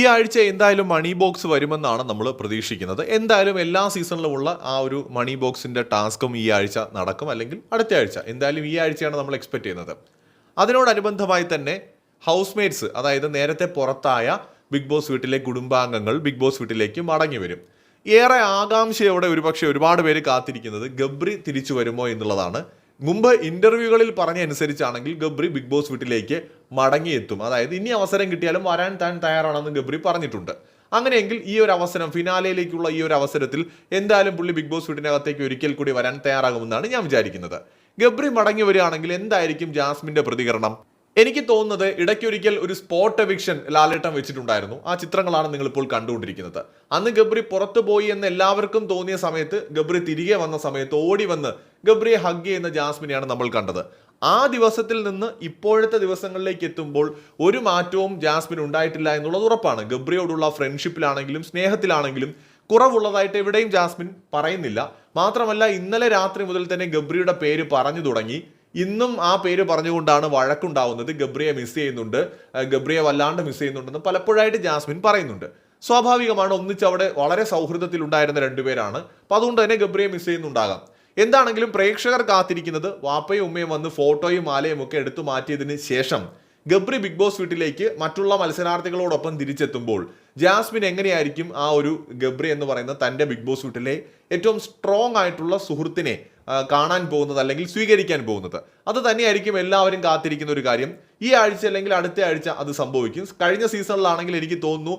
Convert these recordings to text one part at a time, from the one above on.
ഈ ആഴ്ച എന്തായാലും മണി ബോക്സ് വരുമെന്നാണ് നമ്മൾ പ്രതീക്ഷിക്കുന്നത്. എന്തായാലും എല്ലാ സീസണിലുമുള്ള ആ ഒരു മണി ബോക്സിന്റെ ടാസ്കും ഈ ആഴ്ച നടക്കും, അല്ലെങ്കിൽ അടുത്ത ആഴ്ച. എന്തായാലും ഈ ആഴ്ചയാണ് നമ്മൾ എക്സ്പെക്ട് ചെയ്യുന്നത്. അതിനോടനുബന്ധമായി തന്നെ ഹൗസ് മേറ്റ്സ്, അതായത് നേരത്തെ പുറത്തായ ബിഗ് ബോസ് വീട്ടിലെ കുടുംബാംഗങ്ങൾ ബിഗ് ബോസ് വീട്ടിലേക്ക് മടങ്ങി വരും. ഏറെ ആകാംക്ഷയോടെ ഒരുപക്ഷെ ഒരുപാട് പേര് കാത്തിരിക്കുന്നത് ഗബ്രി തിരിച്ചു വരുമോ എന്നുള്ളതാണ്. മുമ്പ് ഇന്റർവ്യൂകളിൽ പറഞ്ഞ അനുസരിച്ചാണെങ്കിൽ ഗബ്രി ബിഗ് ബോസ് വീട്ടിലേക്ക് മടങ്ങിയെത്തും. അതായത് ഇനി അവസരം കിട്ടിയാലും വരാൻ താൻ തയ്യാറാണെന്ന് ഗബ്രി പറഞ്ഞിട്ടുണ്ട്. അങ്ങനെയെങ്കിൽ ഈ ഒരു അവസരം, ഫിനാലയിലേക്കുള്ള ഈ ഒരു അവസരത്തിൽ എന്തായാലും പുള്ളി ബിഗ് ബോസ് വീട്ടിനകത്തേക്ക് ഒരിക്കൽ കൂടി വരാൻ തയ്യാറാകുമെന്നാണ് ഞാൻ വിചാരിക്കുന്നത്. ഗബ്രി മടങ്ങി വരികയാണെങ്കിൽ എന്തായിരിക്കും ജാസ്മിന്റെ പ്രതികരണം? എനിക്ക് തോന്നുന്നത് ഇടയ്ക്കൊരിക്കൽ ഒരു സ്പോട്ട് എവിക്ഷൻ ലാലേട്ടൻ വെച്ചിട്ടുണ്ടായിരുന്നു. ആ ചിത്രങ്ങളാണ് നിങ്ങൾ ഇപ്പോൾ കണ്ടുകൊണ്ടിരിക്കുന്നത്. അന്ന് ഗബ്രി പുറത്തു പോയി എന്ന് എല്ലാവർക്കും തോന്നിയ സമയത്ത് ഗബ്രി തിരികെ വന്ന സമയത്ത് ഓടി വന്ന് ഗബ്രിയെ ഹഗ് ചെയ്യുന്ന ജാസ്മിനെയാണ് നമ്മൾ കണ്ടത്. ആ ദിവസത്തിൽ നിന്ന് ഇപ്പോഴത്തെ ദിവസങ്ങളിലേക്ക് എത്തുമ്പോൾ ഒരു മാറ്റവും ജാസ്മിൻ ഉണ്ടായിട്ടില്ല എന്നുള്ളത് ഉറപ്പാണ്. ഗബ്രിയോടുള്ള ഫ്രണ്ട്ഷിപ്പിലാണെങ്കിലും സ്നേഹത്തിലാണെങ്കിലും കുറവുള്ളതായിട്ട് എവിടെയും ജാസ്മിൻ പറയുന്നില്ല. മാത്രമല്ല, ഇന്നലെ രാത്രി മുതൽ തന്നെ ഗബ്രിയുടെ പേര് പറഞ്ഞു തുടങ്ങി. ഇന്നും ആ പേര് പറഞ്ഞുകൊണ്ടാണ് വഴക്കുണ്ടാവുന്നത്. ഗബ്രിയെ മിസ് ചെയ്യുന്നുണ്ട്, ഗബ്രിയെ വല്ലാണ്ട് മിസ് ചെയ്യുന്നുണ്ടെന്ന് പലപ്പോഴായിട്ട് ജാസ്മിൻ പറയുന്നുണ്ട്. സ്വാഭാവികമാണ്, ഒന്നിച്ച് അവിടെ വളരെ സൗഹൃദത്തിൽ ഉണ്ടായിരുന്ന രണ്ടുപേരാണ്. അപ്പൊ അതുകൊണ്ട് തന്നെ ഗബ്രിയെ മിസ് ചെയ്യുന്നുണ്ടാകാം. എന്താണെങ്കിലും പ്രേക്ഷകർ കാത്തിരിക്കുന്നത് വാപ്പയും ഉമ്മയും വന്ന് ഫോട്ടോയും മാലയും ഒക്കെ എടുത്തു മാറ്റിയതിന് ശേഷം ഗബ്രി ബിഗ് ബോസ് വീട്ടിലേക്ക് മറ്റുള്ള മത്സരാർത്ഥികളോടൊപ്പം തിരിച്ചെത്തുമ്പോൾ ജാസ്മിൻ എങ്ങനെയായിരിക്കും ആ ഒരു ഗബ്രി എന്ന് പറയുന്ന തൻ്റെ ബിഗ് ബോസ് വീട്ടിലെ ഏറ്റവും സ്ട്രോങ് ആയിട്ടുള്ള സുഹൃത്തിനെ കാണാൻ പോകുന്നത്, അല്ലെങ്കിൽ സ്വീകരിക്കാൻ പോകുന്നത്. അത് തന്നെയായിരിക്കും എല്ലാവരും കാത്തിരിക്കുന്ന ഒരു കാര്യം. ഈ ആഴ്ച അല്ലെങ്കിൽ അടുത്ത ആഴ്ച അത് സംഭവിക്കും. കഴിഞ്ഞ സീസണിലാണെങ്കിൽ എനിക്ക് തോന്നുന്നു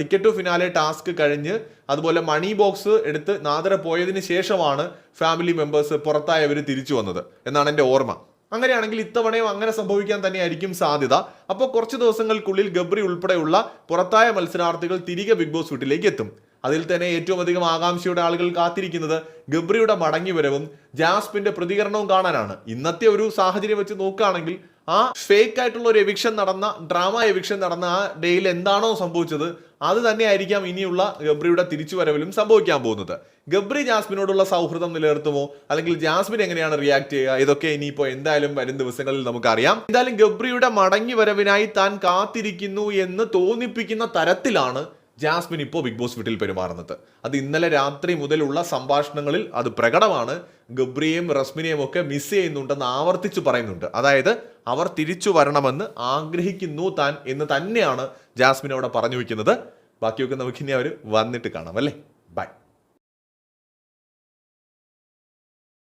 ടിക്കറ്റ് ടു ഫിനാലെ ടാസ്ക് കഴിഞ്ഞ് അതുപോലെ മണി ബോക്സ് എടുത്ത് നാദര പോയതിന് ശേഷമാണ് ഫാമിലി മെമ്പേഴ്സ് പുറത്തായവർ തിരിച്ചു വന്നത് എന്നാണ് എൻ്റെ ഓർമ്മ. അങ്ങനെയാണെങ്കിൽ ഇത്തവണയും അങ്ങനെ സംഭവിക്കാൻ തന്നെയായിരിക്കും സാധ്യത. അപ്പോൾ കുറച്ച് ദിവസങ്ങൾക്കുള്ളിൽ ഗബ്രി ഉൾപ്പെടെയുള്ള പുറത്തായ മത്സരാർത്ഥികൾ തിരികെ ബിഗ് ബോസ് വീട്ടിലേക്ക് എത്തും. അതിൽ തന്നെ ഏറ്റവും അധികം ആകാംക്ഷയുടെ ആളുകൾ കാത്തിരിക്കുന്നത് ഗബ്രിയുടെ മടങ്ങിവരവും ജാസ്മിന്റെ പ്രതികരണവും കാണാനാണ്. ഇന്നത്തെ ഒരു സാഹചര്യം വെച്ച് നോക്കുകയാണെങ്കിൽ ആ ഫേക്ക് ആയിട്ടുള്ള ഒരു എവിക്ഷൻ നടന്ന, ഡ്രാമ എവിക്ഷൻ നടന്ന ആ ഡേയിൽ എന്താണോ സംഭവിച്ചത് അത് തന്നെയായിരിക്കാം ഇനിയുള്ള ഗബ്രിയുടെ തിരിച്ചുവരവിലും സംഭവിക്കാൻ പോകുന്നത്. ഗബ്രി ജാസ്മിനോടുള്ള സൗഹൃദം നിലനിർത്തുമോ, അല്ലെങ്കിൽ ജാസ്മിൻ എങ്ങനെയാണ് റിയാക്ട് ചെയ്യുക, ഇതൊക്കെ ഇനിയിപ്പോ എന്തായാലും വരും ദിവസങ്ങളിൽ നമുക്കറിയാം. എന്തായാലും ഗബ്രിയുടെ മടങ്ങി വരവിനായി താൻ കാത്തിരിക്കുന്നു എന്ന് തോന്നിപ്പിക്കുന്ന തരത്തിലാണ് ജാസ്മിൻ ഇപ്പോൾ ബിഗ് ബോസ് വീട്ടിൽ പെരുമാറുന്നത്. അത് ഇന്നലെ രാത്രി മുതലുള്ള സംഭാഷണങ്ങളിൽ അത് പ്രകടമാണ്. ഗബ്രിയെയും റസ്മിനെയും ഒക്കെ മിസ് ചെയ്യുന്നുണ്ടെന്ന് ആവർത്തിച്ചു പറയുന്നുണ്ട്. അതായത് അവർ തിരിച്ചു വരണമെന്ന് ആഗ്രഹിക്കുന്നു താൻ എന്ന് തന്നെയാണ് ജാസ്മിൻ അവിടെ പറഞ്ഞു വെക്കുന്നത്. ബാക്കിയൊക്കെ നമുക്കിനി അവർ വന്നിട്ട് കാണാം, അല്ലേ? ബൈ.